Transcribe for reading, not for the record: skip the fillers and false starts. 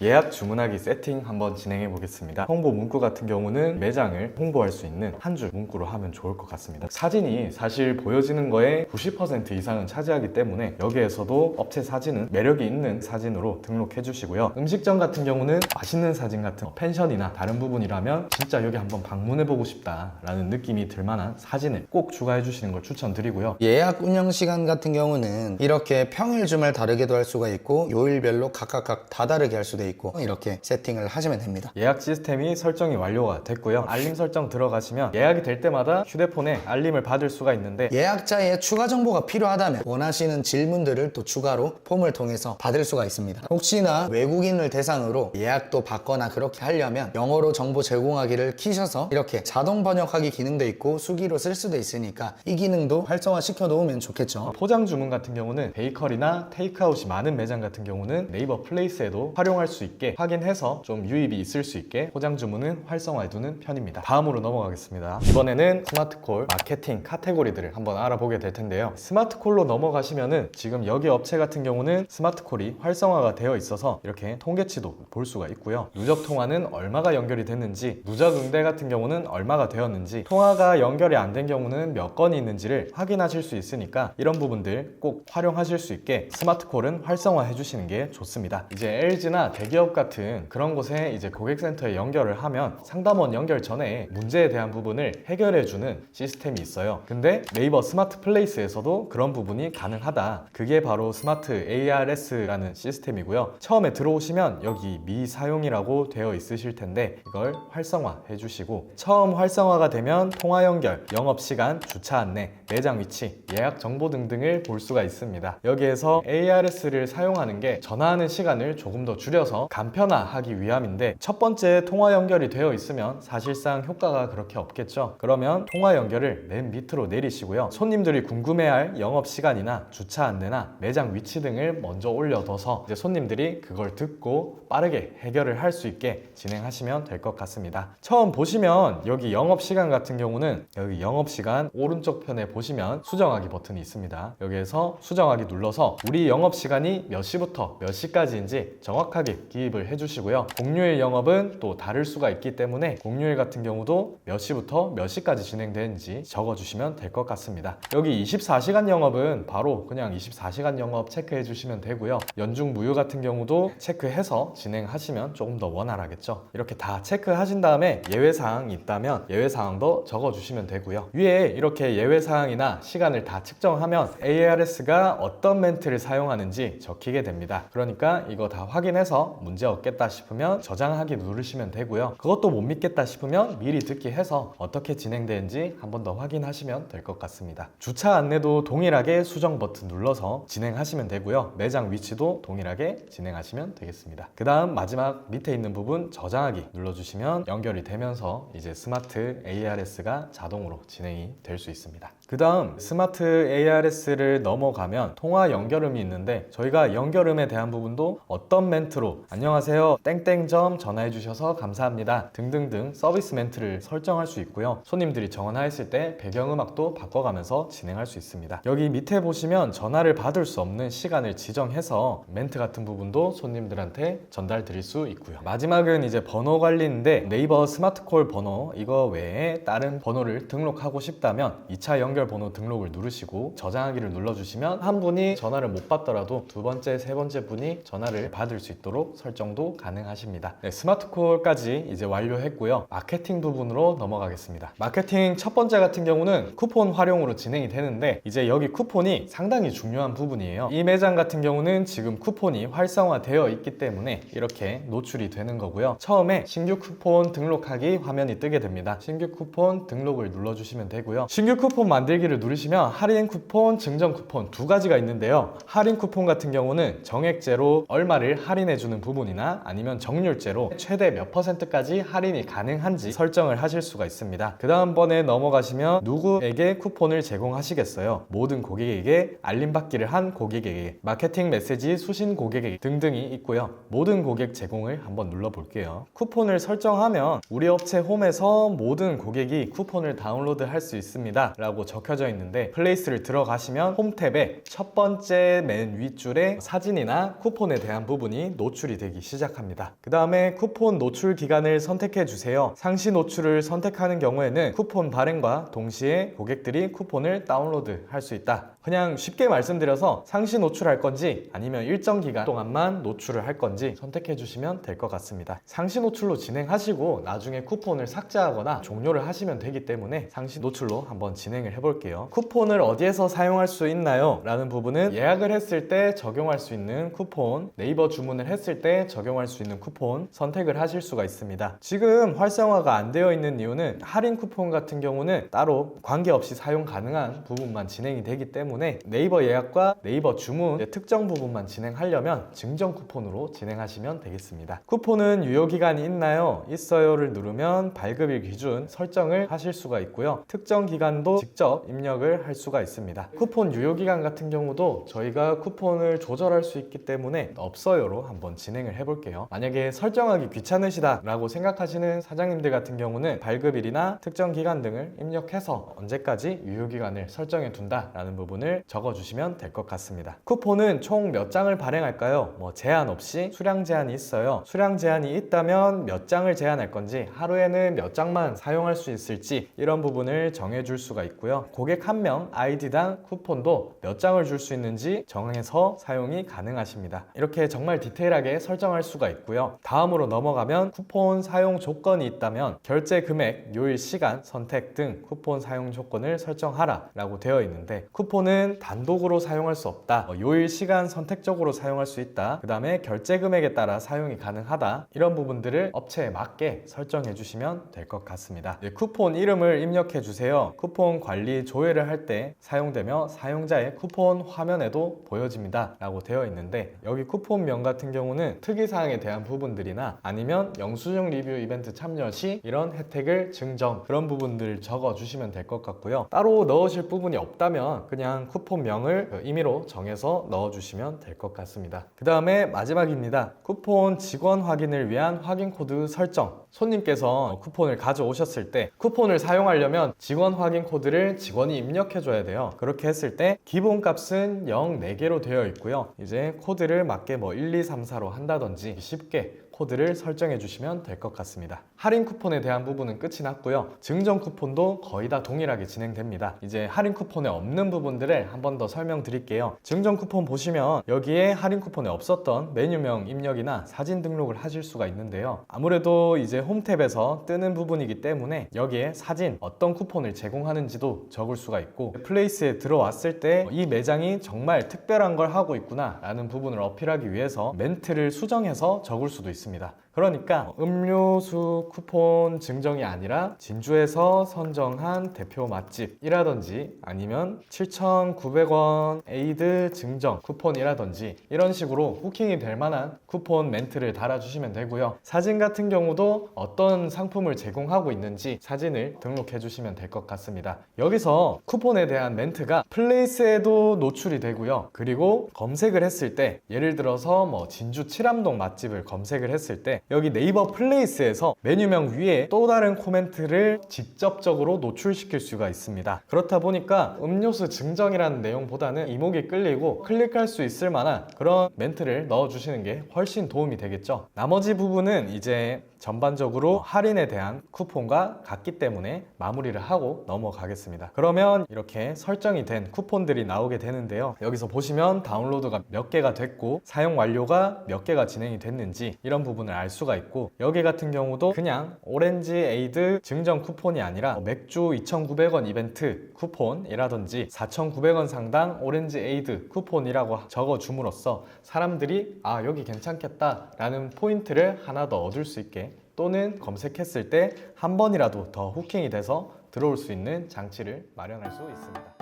예약 주문하기 세팅 한번 진행해 보겠습니다. 홍보 문구 같은 경우는 매장을 홍보할 수 있는 한 줄 문구로 하면 좋을 것 같습니다. 사진이 사실 보여지는 거에 90% 이상은 차지하기 때문에 여기에서도 업체 사진은 매력이 있는 사진으로 등록해 주시고요. 음식점 같은 경우는 맛있는 사진 같은 펜션이나 다른 부분이라면 진짜 여기 한번 방문해 보고 싶다 라는 느낌이 들 만한 사진을 꼭 추가해 주시는 걸 추천드리고요. 예약 운영 시간 같은 경우는 이렇게 평일 주말 다르게도 할 수가 있고 요일별로 각각 다 다르게 할 수도 있고 이렇게 세팅을 하시면 됩니다. 예약 시스템이 설정이 완료가 됐고요. 알림 설정 들어가시면 예약이 될 때마다 휴대폰에 알림을 받을 수가 있는데 예약자의 추가 정보가 필요하다면 원하시는 질문들을 또 추가로 폼을 통해서 받을 수가 있습니다. 혹시나 외국인을 대상으로 예약도 받거나 그렇게 하려면 영어로 정보 제공하기를 키셔서 이렇게 자동 번역하기 기능도 있고 수기로 쓸 수도 있으니까 이 기능도 활성화 시켜 놓으면 좋겠죠. 포장 주문 같은 경우는 베이커리나 테이크아웃이 많은 매장 같은 경우는 네이버 플레이스에도 활용할 수 있게 확인해서 좀 유입이 있을 수 있게 포장 주문은 활성화해 두는 편입니다. 다음으로 넘어가겠습니다. 이번에는 스마트콜 마케팅 카테고리들을 한번 알아보게 될 텐데요. 스마트콜로 넘어가시면은 지금 여기 업체 같은 경우는 스마트콜이 활성화가 되어 있어서 이렇게 통계치도 볼 수가 있고요. 누적 통화는 얼마가 연결이 됐는지, 누적 응대 같은 경우는 얼마가 되었는지, 통화가 연결이 안 된 경우는 몇 건이 있는지를 확인하실 수 있으니까 이런 부분들 꼭 활용하실 수 있게 스마트콜은 활성화해 주시는 게 좋습니다. 이제 LG나 대기업 같은 그런 곳에 이제 고객센터에 연결을 하면 상담원 연결 전에 문제에 대한 부분을 해결해 주는 시스템이 있어요. 근데 네이버 스마트 플레이스에서도 그런 부분이 가능하다. 그게 바로 스마트 ARS라는 시스템이고요. 처음에 들어오시면 여기 미사용이라고 되어 있으실 텐데 이걸 활성화해 주시고, 처음 활성화가 되면 통화 연결, 영업시간, 주차 안내, 매장 위치, 예약 정보 등등을 볼 수가 있습니다. 여기에서 ARS를 사용하는 게 전화하는 시간을 조금 더 줄여서 간편화하기 위함인데, 첫 번째 통화 연결이 되어 있으면 사실상 효과가 그렇게 없겠죠. 그러면 통화 연결을 맨 밑으로 내리시고요. 손님들이 궁금해할 영업시간이나 주차 안내나 매장 위치 등을 먼저 올려둬서 이제 손님들이 그걸 듣고 빠르게 해결을 할 수 있게 진행하시면 될 것 같습니다. 처음 보시면 여기 영업시간 같은 경우는 여기 영업시간 오른쪽 편에 보시면 수정하기 버튼이 있습니다. 여기에서 수정하기 눌러서 우리 영업시간이 몇 시부터 몇 시까지인지 정확하게 기입을 해주시고요. 공휴일 영업은 또 다를 수가 있기 때문에 공휴일 같은 경우도 몇 시부터 몇 시까지 진행되는지 적어주시면 될 것 같습니다. 여기 24시간 영업은 바로 그냥 24시간 영업 체크해 주시면 되고요. 연중 무휴 같은 경우도 체크해서 진행하시면 조금 더 원활하겠죠. 이렇게 다 체크하신 다음에 예외사항이 있다면 예외사항도 적어주시면 되고요. 위에 이렇게 예외사항이나 시간을 다 측정하면 ARS가 어떤 멘트를 사용하는지 적히게 됩니다. 그러니까 이거 다 확인해서 문제 없겠다 싶으면 저장하기 누르시면 되고요. 그것도 못 믿겠다 싶으면 미리 듣기 해서 어떻게 진행되는지 한 번 더 확인하시면 될 것 같습니다. 주차 안내도 동일하게 수정 버튼 눌러서 진행하시면 되고요. 매장 위치도 동일하게 진행하시면 되겠습니다. 그 다음 마지막 밑에 있는 부분 저장하기 눌러주시면 연결이 되면서 이제 스마트 ARS가 자동으로 진행이 될 수 있습니다. 그 다음 스마트 ARS를 넘어가면 통화 연결음이 있는데, 저희가 연결음에 대한 부분도 어떤 멘트로 안녕하세요 땡땡점 전화해 주셔서 감사합니다 등등등 서비스 멘트를 설정할 수 있고요. 손님들이 전화했을 때 배경음악도 바꿔가면서 진행할 수 있습니다. 여기 밑에 보시면 전화를 받을 수 없는 시간을 지정해서 멘트 같은 부분도 손님들한테 전달 드릴 수 있고요. 마지막은 이제 번호 관리인데, 네이버 스마트콜 번호 이거 외에 다른 번호를 등록하고 싶다면 2차 연결 번호 등록을 누르시고 저장하기를 눌러주시면 한 분이 전화를 못 받더라도 두 번째, 세 번째 분이 전화를 받을 수 있도록 설정도 가능하십니다. 네, 스마트콜까지 이제 완료했고요. 마케팅 부분으로 넘어가겠습니다. 마케팅 첫 번째 같은 경우는 쿠폰 활용으로 진행이 되는데, 이제 여기 쿠폰이 상당히 중요한 부분이에요. 이 매장 같은 경우는 지금 쿠폰이 활성화되어 있기 때문에 이렇게 노출이 되는 거고요. 처음에 신규 쿠폰 등록하기 화면이 뜨게 됩니다. 신규 쿠폰 등록을 눌러주시면 되고요. 신규 쿠폰 만들기를 누르시면 할인 쿠폰, 증정 쿠폰 두 가지가 있는데요. 할인 쿠폰 같은 경우는 정액제로 얼마를 할인해주는 부분이나 아니면 정률제로 최대 몇 %까지 할인이 가능한지 설정을 하실 수가 있습니다. 그 다음번에 넘어가시면 누구에게 쿠폰을 제공하시겠어요? 모든 고객에게, 알림받기를 한 고객에게, 마케팅 메시지 수신 고객에게 등등이 있고요. 모든 고객 제공을 한번 눌러볼게요. 쿠폰을 설정하면 우리 업체 홈에서 모든 고객이 쿠폰을 다운로드 할 수 있습니다 라고 적혀 적혀져 있는데 플레이스를 들어가시면 홈 탭에 첫 번째 맨 윗줄에 사진이나 쿠폰에 대한 부분이 노출이 되기 시작합니다. 그 다음에 쿠폰 노출 기간을 선택해 주세요. 상시 노출을 선택하는 경우에는 쿠폰 발행과 동시에 고객들이 쿠폰을 다운로드 할 수 있다. 그냥 쉽게 말씀드려서 상시 노출할 건지 아니면 일정 기간 동안만 노출을 할 건지 선택해 주시면 될 것 같습니다. 상시 노출로 진행하시고 나중에 쿠폰을 삭제하거나 종료를 하시면 되기 때문에 상시 노출로 한번 진행을 해볼게요. 쿠폰을 어디에서 사용할 수 있나요? 라는 부분은 예약을 했을 때 적용할 수 있는 쿠폰, 네이버 주문을 했을 때 적용할 수 있는 쿠폰 선택을 하실 수가 있습니다. 지금 활성화가 안 되어 있는 이유는 할인 쿠폰 같은 경우는 따로 관계없이 사용 가능한 부분만 진행이 되기 때문에 네이버 예약과 네이버 주문 특정 부분만 진행하려면 증정 쿠폰으로 진행하시면 되겠습니다. 쿠폰은 유효기간이 있나요? 있어요를 누르면 발급일 기준 설정을 하실 수가 있고요. 특정 기간도 직접 입력을 할 수가 있습니다. 쿠폰 유효기간 같은 경우도 저희가 쿠폰을 조절할 수 있기 때문에 없어요로 한번 진행을 해볼게요. 만약에 설정하기 귀찮으시다 라고 생각하시는 사장님들 같은 경우는 발급일이나 특정 기간 등을 입력해서 언제까지 유효기간을 설정해 둔다 라는 부분을 적어주시면 될 것 같습니다. 쿠폰은 총 몇 장을 발행할까요? 제한 없이 수량 제한이 있어요. 수량 제한이 있다면 몇 장을 제한할 건지, 하루에는 몇 장만 사용할 수 있을지 이런 부분을 정해줄 수가 있고요. 고객 한 명 아이디당 쿠폰도 몇 장을 줄 수 있는지 정해서 사용이 가능하십니다. 이렇게 정말 디테일하게 설정할 수가 있고요. 다음으로 넘어가면 쿠폰 사용 조건이 있다면 결제 금액, 요일, 시간, 선택 등 쿠폰 사용 조건을 설정하라 라고 되어 있는데, 쿠폰은 단독으로 사용할 수 없다, 요일, 시간 선택적으로 사용할 수 있다, 그 다음에 결제 금액에 따라 사용이 가능하다, 이런 부분들을 업체에 맞게 설정해 주시면 될 것 같습니다. 쿠폰 이름을 입력해 주세요. 쿠폰 관리 조회를 할 때 사용되며 사용자의 쿠폰 화면에도 보여집니다 라고 되어 있는데, 여기 쿠폰명 같은 경우는 특이사항에 대한 부분들이나 아니면 영수증 리뷰 이벤트 참여 시 이런 혜택을 증정, 그런 부분들을 적어 주시면 될 것 같고요. 따로 넣으실 부분이 없다면 그냥 쿠폰명을 임의로 정해서 넣어주시면 될 것 같습니다. 그 다음에 마지막입니다. 쿠폰 직원 확인을 위한 확인 코드 설정. 손님께서 쿠폰을 가져오셨을 때 쿠폰을 사용하려면 직원 확인 코드를 직원이 입력해 줘야 돼요. 그렇게 했을 때 기본값은 0, 4개로 되어 있고요. 이제 코드를 맞게 1, 2, 3, 4로 한다든지 쉽게 코드를 설정해 주시면 될 것 같습니다. 할인 쿠폰에 대한 부분은 끝이 났고요. 증정 쿠폰도 거의 다 동일하게 진행됩니다. 이제 할인 쿠폰에 없는 부분들을 한 번 더 설명드릴게요. 증정 쿠폰 보시면 여기에 할인 쿠폰에 없었던 메뉴명 입력이나 사진 등록을 하실 수가 있는데요. 아무래도 이제 홈 탭에서 뜨는 부분이기 때문에 여기에 사진, 어떤 쿠폰을 제공하는지도 적을 수가 있고, 플레이스에 들어왔을 때 이 매장이 정말 특별한 걸 하고 있구나 라는 부분을 어필하기 위해서 멘트를 수정해서 적을 수도 있습니다. 그러니까 음료수 쿠폰 증정이 아니라 진주에서 선정한 대표 맛집이라든지 아니면 7,900원 에이드 증정 쿠폰이라든지 이런 식으로 후킹이 될 만한 쿠폰 멘트를 달아주시면 되고요. 사진 같은 경우도 어떤 상품을 제공하고 있는지 사진을 등록해 주시면 될 것 같습니다. 여기서 쿠폰에 대한 멘트가 플레이스에도 노출이 되고요. 그리고 검색을 했을 때 예를 들어서 진주 칠암동 맛집을 검색을 했을 때 여기 네이버 플레이스에서 메뉴명 위에 또 다른 코멘트를 직접적으로 노출시킬 수가 있습니다. 그렇다 보니까 음료수 증정이라는 내용보다는 이목이 끌리고 클릭할 수 있을 만한 그런 멘트를 넣어주시는 게 훨씬 도움이 되겠죠. 나머지 부분은 이제 전반적으로 할인에 대한 쿠폰과 같기 때문에 마무리를 하고 넘어가겠습니다. 그러면 이렇게 설정이 된 쿠폰들이 나오게 되는데요. 여기서 보시면 다운로드가 몇 개가 됐고 사용 완료가 몇 개가 진행이 됐는지 이런 부분을 알 수가 있고, 여기 같은 경우도 그냥 오렌지 에이드 증정 쿠폰이 아니라 맥주 2,900원 이벤트 쿠폰이라든지 4,900원 상당 오렌지 에이드 쿠폰이라고 적어 줌으로써 사람들이 여기 괜찮겠다 라는 포인트를 하나 더 얻을 수 있게, 또는 검색했을 때 한 번이라도 더 후킹이 돼서 들어올 수 있는 장치를 마련할 수 있습니다.